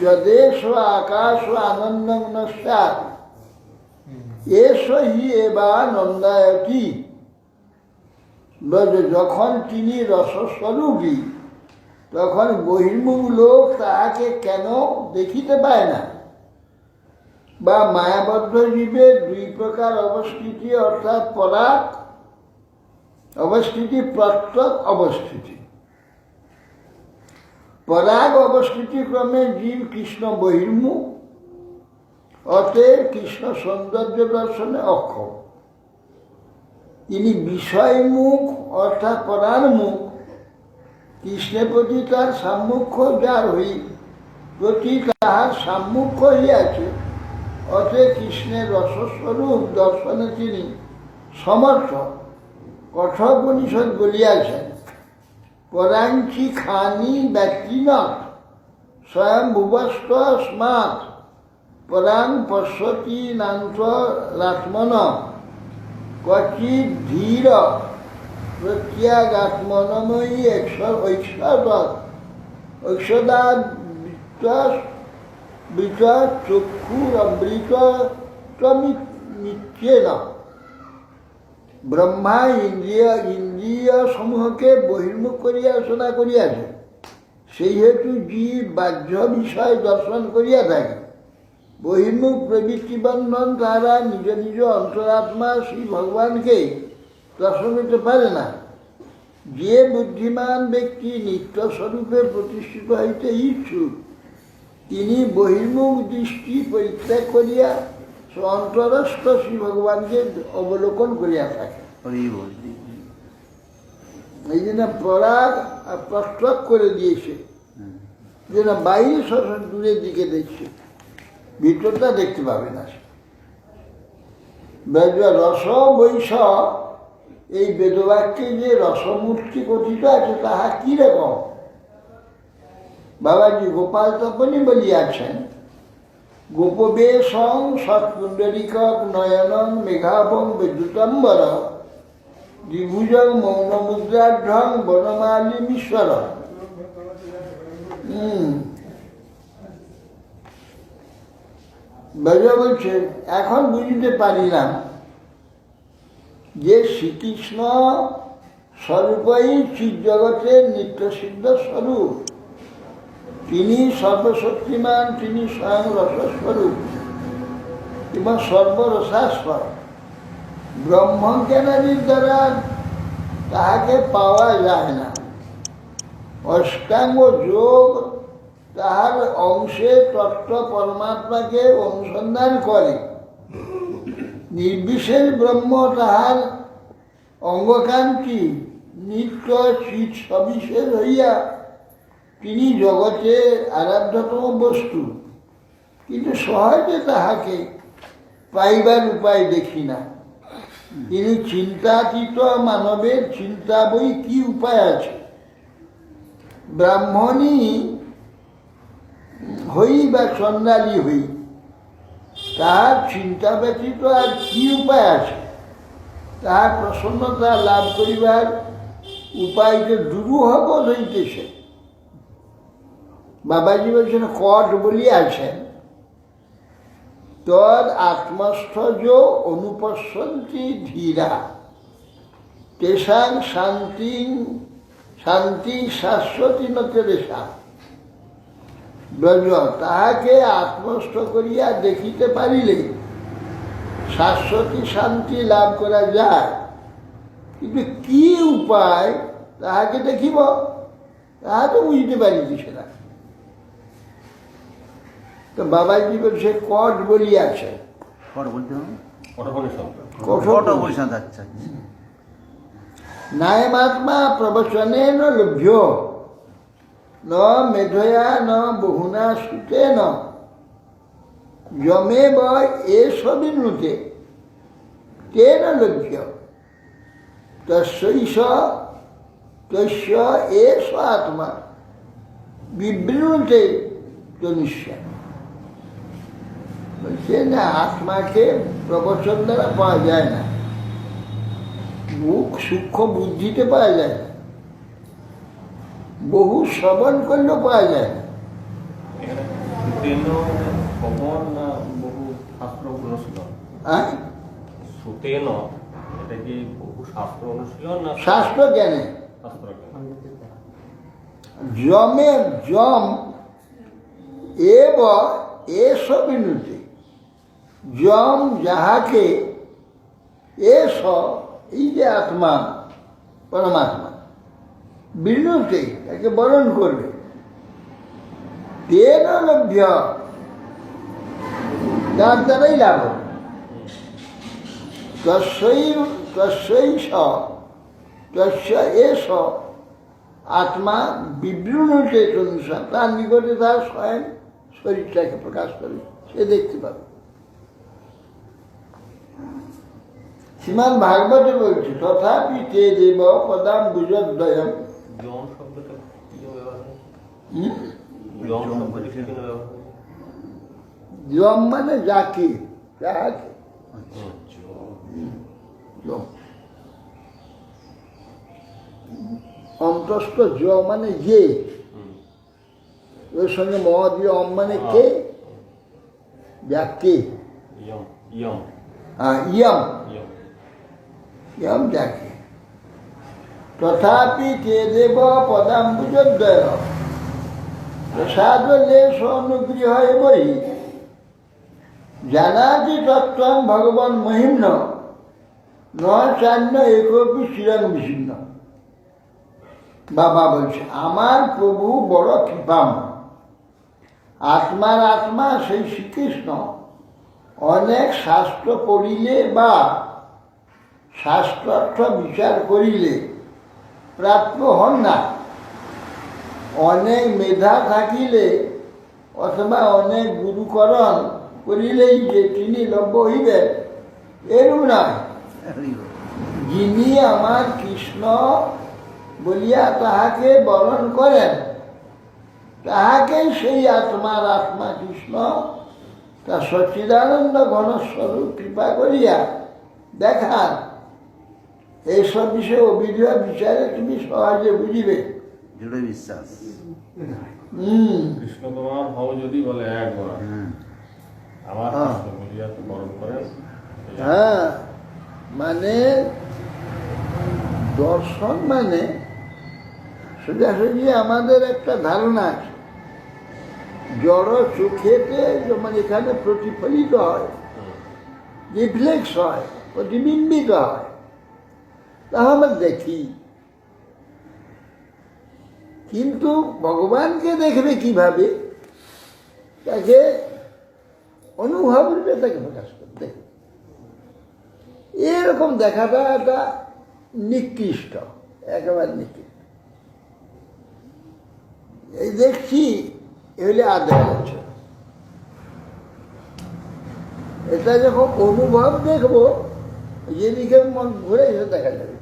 যদেশ আকাশ আনন্দং ন স্যাৎ এষ হি এবা নন্দায়তি। যখন তিনি রসস্বরূপী তখন বহির্মুখ লোক তাহাকে কেন দেখিতে পায় না? বা মায়াবদ্ধ জীবের দুই প্রকার অবস্থিতি, অর্থাৎ পরাগ অবস্থিতি, প্রত্যক অবস্থিতি। পরাগ অবস্থিতি ক্রমে জীব কৃষ্ণ বহির্মুখ, অতএব কৃষ্ণ সৌন্দর্য দর্শনে অক্ষম। তিনি বিষয়মুখ অর্থাৎ পরাণমুখ, কৃষ্ণের প্রতি তার সাম্মুখ্য যার প্রতি তাহার সাম্মুখ্য হইয়াছে, অতএব কৃষ্ণের রসস্বরূপ দর্শনে তিনি সমর্থ। কঠোপনিষদ বলিয়াছেন, পরাঞ্চি খানি ব্যক্তি ন স্বয়ং ভুবস্ত স্মাৎ পরাং পশ্যতি নান্তরাত্মন ক্বচিৎ ধীর প্রত্যাগাত্মনময়ী ঐশ্বদাবৃত চক্ষুরমৃতমিত্যেন। ব্রহ্মা ইন্দ্রিয় সমূহকে বহির্মুখ করিয়া রচনা করিয়াছে, সেই হেতু জীব বাহ্য বিষয় দর্শন করিয়া থাকে। বহির্মুখ প্রবৃত্তি বন্ধন তারা নিজ নিজ অন্তরাত্মা শ্রী ভগবানকে দর্শন করতে পারে না। যে বুদ্ধিমান ব্যক্তি নিত্যস্বরূপে প্রতিষ্ঠিত হইতে ইচ্ছুক, তিনি বহির্মুখ দৃষ্টি পরিত্যাগ করিয়া অন্তরস্থ শ্রী ভগবানকে অবলোকন করিয়া থাকে। এই জন্য পরাগ আর প্রস্তাব করে দিয়েছে, যেন বাইরে সব দূরের দিকে দেখছে, ভিতরটা দেখতে পাবে না। রস বৈষ, এই বেদবাক্যে যে রসমূর্তি কথিত আছে তাহা কি রকম? বাবাজি গোপাল তপনি বলিয়াছেন, গোপবেশং সৎপুণ্ডরিক নয়নং মেঘাভং বিদ্যুতম্বর দ্বিভুজং মৌনমুদ্রাঢ্যং বনমালিমীশ্বর। বেজা বলছে, এখন বুঝতে পারিলাম যে শ্রীকৃষ্ণ স্বরূপই চিৎজগতের নিত্যসিদ্ধ স্বরূপ। তিনি সর্বশক্তিমান, তিনি স্বয়ং রসস্বরূপ এবং সর্বরসাস্পদ। ব্রহ্মজ্ঞানাদির দ্বারা তাহাকে পাওয়া যায় না। অষ্টাঙ্গ যোগ তাহার অংশে তত্ত্ব পরমাত্মাকে অনুসন্ধান করে। নির্বিশেষ ব্রহ্ম তাহার অঙ্গকান্তি, নিত্য চিৎ সবিশেষ হইয়া তিনি জগতের আরাধ্যতম বস্তু, কিন্তু সহজে তাহাকে পাইবার উপায় দেখি না। তিনি চিন্তাতীত, মানবের চিন্তা বই কি উপায় আছে? ব্রাহ্মণী হই বা চন্দ্রালী হই, তাহার চিন্তা ব্যতীত আর কি উপায় আছে? তাহার প্রসন্নতা লাভ করিবার উপায়কে দুরূহ বোধ হইতেছে। বাবাজি বলছেন, কট বলিয়াছেন, তদ আত্মস্থজ অনুপশ্যন্তি ধীরা তেষাং শান্তি শাশ্বতী নতেরেশা। ব্রজ, তাহাকে আত্মস্থ করিয়া দেখিতে পারিলে শাশ্বতী শান্তি লাভ করা যায়, কিন্তু কি উপায় তাহাকে দেখিব তাহা তো বুঝতে পারিতেছে না। তো বাবাজি বলছে কট বলিয়াছে, নায়মাত্মা প্রবচনে ন লভ্য ন মেধয়া ন বহুনা সুতে ন যমে এসবিনুতে তেন লভ্য তস্য এষ আত্মা বিবৃণুতে তনুষ্য। বলছে না, আত্মাকে প্রবচন দ্বারা পাওয়া যায় না, মুখ সূক্ষ্ম বুদ্ধিতে পাওয়া যায় না, বহু শ্রবণ করলেও পাওয়া যায় না। এখানে সুতেন খবর না বহু শাস্ত্র অনুশীলন? সুতেন এটা কি বহু শাস্ত্র অনুশীলন না শাস্ত্র জ্ঞানে? শাস্ত্র জ্ঞান। যমের যম এব এস বিনুতে, যম যাহাকে এস, এই যে আত্মা পরমাত্মা, বিনুতে তাকে বরণ করবে, তেন লভ্য, তার দ্বারাই লাভ হবে। তস্য এস আত্মা বিবৃণতে তনুষা, তার নিকটে তার স্বয়ং শরীরটাকে প্রকাশ করে, সে দেখতে পাবে। শ্রীমান ভাগবতে বলছে, তথাপি তে দেব পদাম বুজদ্বয়ম। যম শব্দটা কি ব্যবহার হয়? যম শব্দটা কি ব্যবহার হয়? যম মানে যাকে, যাহাকে যম। অন্তস্থ য মানে যে, ওর সঙ্গে ম দিয়ে অম মানে কে, যাকে। ইয়ম ইয়ম ইয়ম ইয়ম ইয়ম যাকে। তথাপি তে দেব পদাম্বুজদ্বয় প্রসাদ লেশ অনুগৃহ বই জানাতি তত্ত্বং ভগবান মহিম্ন ন চান্য একপি শিরং বিচ্ছিন্ন। বাবা বলছে, আমার প্রভু বড় কৃপাম, আত্মার আত্মা সেই শ্রীকৃষ্ণ অনেক শাস্ত্র পড়িলে বা শাস্ত্রার্থ বিচার করিলে প্রাপ্য হন না, অনেক মেধা থাকিলে অথবা অনেক গুরুকরণ করিলেই যে তিনি লভ্য হইবেন, এরূপ নয়। যিনি আমার কৃষ্ণ বলিয়া তাহাকে বরণ করেন, তাহাকে সেই আত্মার আত্মা কৃষ্ণ তা সচ্চিদানন্দ ঘনস্বরূপ কৃপা করিয়া দেখান। এইসব বিষয়ে অভিধেয় বিচারে তুমি সহজে বুঝিবে। দৃঢ় বিশ্বাস। কৃষ্ণ তোমার হও যদি বলে একবার আমার কৃষ্ণ বলিয়া তো বরণ করেন। হ্যাঁ, মানে দর্শন মানে সোজাসুজি আমাদের একটা ধারণা আছে, জড় চোখেতে যেমন এখানে প্রতিফলিত হয়, রিফ্লেক্স হয়, প্রতিবিম্বিত হয়, তা আমরা দেখি। কিন্তু ভগবানকে দেখবে কিভাবে, তাকে অনুভব রূপে তাকে প্রকাশ করতে, এরকম দেখাটা একটা নিকৃষ্ট, একেবারে নিকৃষ্ট। এই দেখছি এগুলি আদায় হচ্ছে, এটা যখন অনুভব দেখবো, যেদিকে মন ঘুরে এসে দেখা যাবে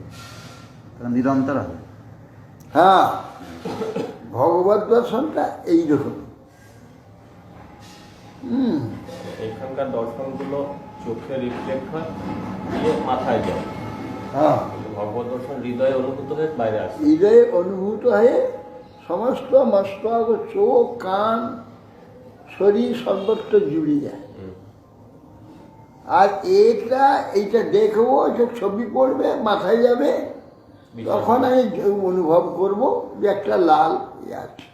নিরন্তর হবে। হ্যাঁ, ভগবত দর্শনটা এইরকম। এখানকার দর্শনগুলো চোখে রিফ্লেক্ট হয়, দিয়ে মাথায় যায়। হ্যাঁ, ভগবত দর্শন হৃদয়ে অনুভূত হয়ে বাইরে আসে। হৃদয়ে অনুভূত হয়ে সমস্ত মস্তক, চোখ, কান, শরীর সর্বত্র জুড়ে যায়। আর এইটা দেখবো, যে ছবি পড়বে, মাথায় যাবে, তখন আমি অনুভব করব যে একটা লাল আছে।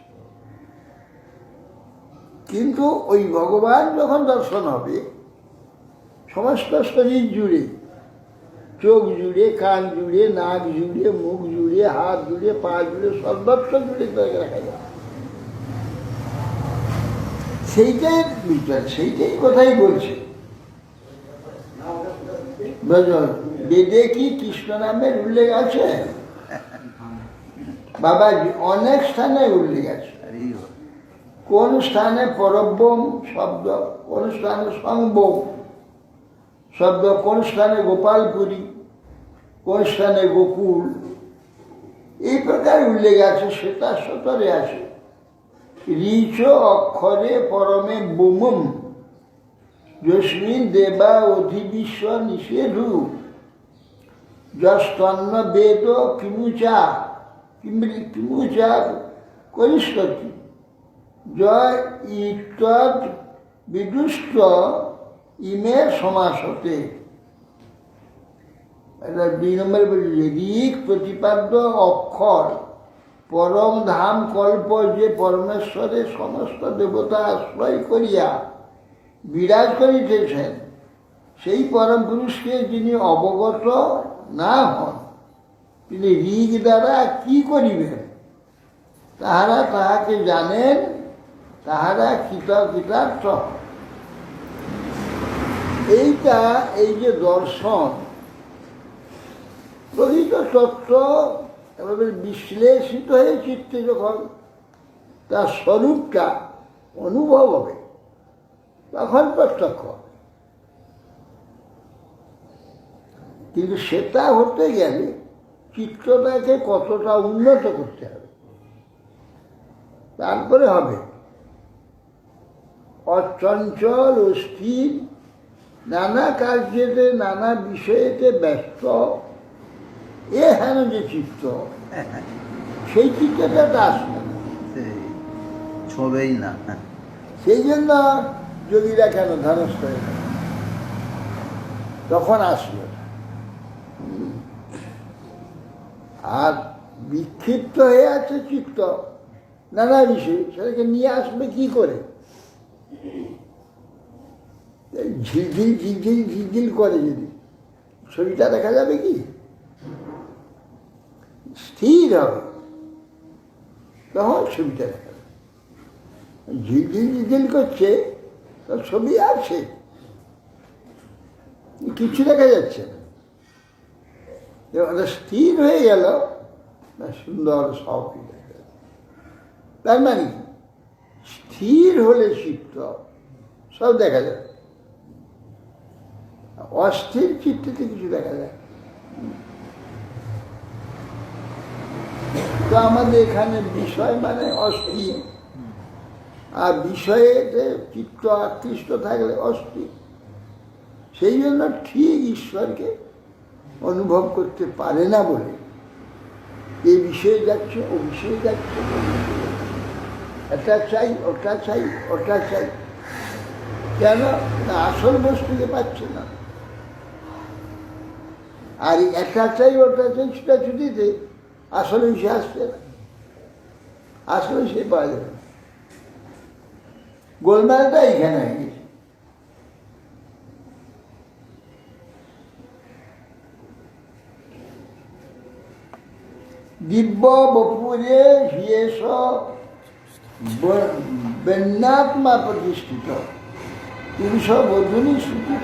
কিন্তু ওই ভগবান যখন দর্শন হবে, সমস্ত শরীর জুড়ে, চোখ জুড়ে, কান জুড়ে, নাক জুড়ে, মুখ জুড়ে, হাত জুড়ে, পা জুড়ে, সর্বত্র জুড়ে তাকে রাখা যায়। সেইটাই বিচার, সেইটাই কথাই বলছে। বেদে কি কৃষ্ণ নামের উল্লেখ আছে? বাবাজি, অনেক স্থানে উল্লেখ আছে। কোন স্থানে পরব্রহ্ম শব্দ, কোন স্থানে সংবোম শব্দ, কোন স্থানে গোপালপুরী, কোন স্থানে গোকুল, এই প্রকার উল্লেখ আছে। সেটা সতরে আছে। ঋচ অক্ষরে পরমে বোমম যস্মিন দেবা অধিবিশ্ব নিষেধু যস্তন্ন বেদ কিমুচা কিমুচা করিষ্যতি জয় ইতদ বিদুষ্ট ইমে সমাস হতে। এটা 2 নম্বর বলছে, ঋক প্রতিপাদ্য অক্ষর পরম ধাম কল্প যে পরমেশ্বরের সমস্ত দেবতা আশ্রয় করিয়া বিরাজ করিতেছেন, সেই পরম পুরুষকে যিনি অবগত না হন, তিনি ঋগ দ্বারা কি করিবেন? তাহারা তাহাকে জানেন, তাহারা কৃতকৃতার্থ। এইটা, এই যে দর্শন, প্রকৃত তত্ত্ব এভাবে বিশ্লেষিত হয়ে চিত্তে যখন তার স্বরূপটা অনুভব হবে, তখন প্রত্যক্ষ হবে। কিন্তু সেটা হতে গেলে চিত্রটাকে কতটা উন্নত করতে হবে, তারপরে হবে। অচঞ্চল ও স্থির, নানা কার্যেতে নানা বিষয়েতে ব্যস্ত এ হেন যে চিত্ত, সেই চিত্রটা আসবে না। ছবেই না। সেই জন্য যোগীরা কেন ধ্বংস হয়ে গেল, তখন আসবে। আর বিক্ষিপ্ত হয়ে আছে চিত্ত নানা বিষয়, সেটাকে নিয়ে আসবে কি করে? ঝিলঝিল ঝিলঝিল ঝিলঝিল করে যদি ছবিটা দেখা যাবে কি? স্থির হবে, তখন ছবিটা দেখা যাবে। ঝিলঝিল ঝিলঝিল করছে, তার ছবি আছে, কিছু দেখা যাচ্ছে না। ওটা স্থির হয়ে গেল, না সুন্দর সব দেখা যাবে। তার মানে কি? স্থির হলে চিত্ত সব দেখা যাবে, অস্থির চিত্ততে কিছু দেখা যায়। তো আমাদের এখানে বিষয় মানে অস্থির, আর বিষয়েতে চিত্ত আকৃষ্ট থাকলে অস্থির। সেই জন্য ঠিক ঈশ্বরকে অনুভব করতে পারে না বলে এই বিষয়ে যাচ্ছে, ও বিষয়ে যাচ্ছে, এটা চাই, ওটা চাই, ওটা চাই। কেন না? আসল বস্তুকে পাচ্ছে না। আর এটা চাই, ওটা চাই, সেটা ছুটিতে আসলে সে আসছে না, আসলে সে পাওয়া যাবে না। গোলমালটা এখানে হয়ে গেছে। দিব্য বপুরে হিয়েষ বেন্যাত্মা প্রতিষ্ঠিত পুরুষ বধূনি শ্রুতিতে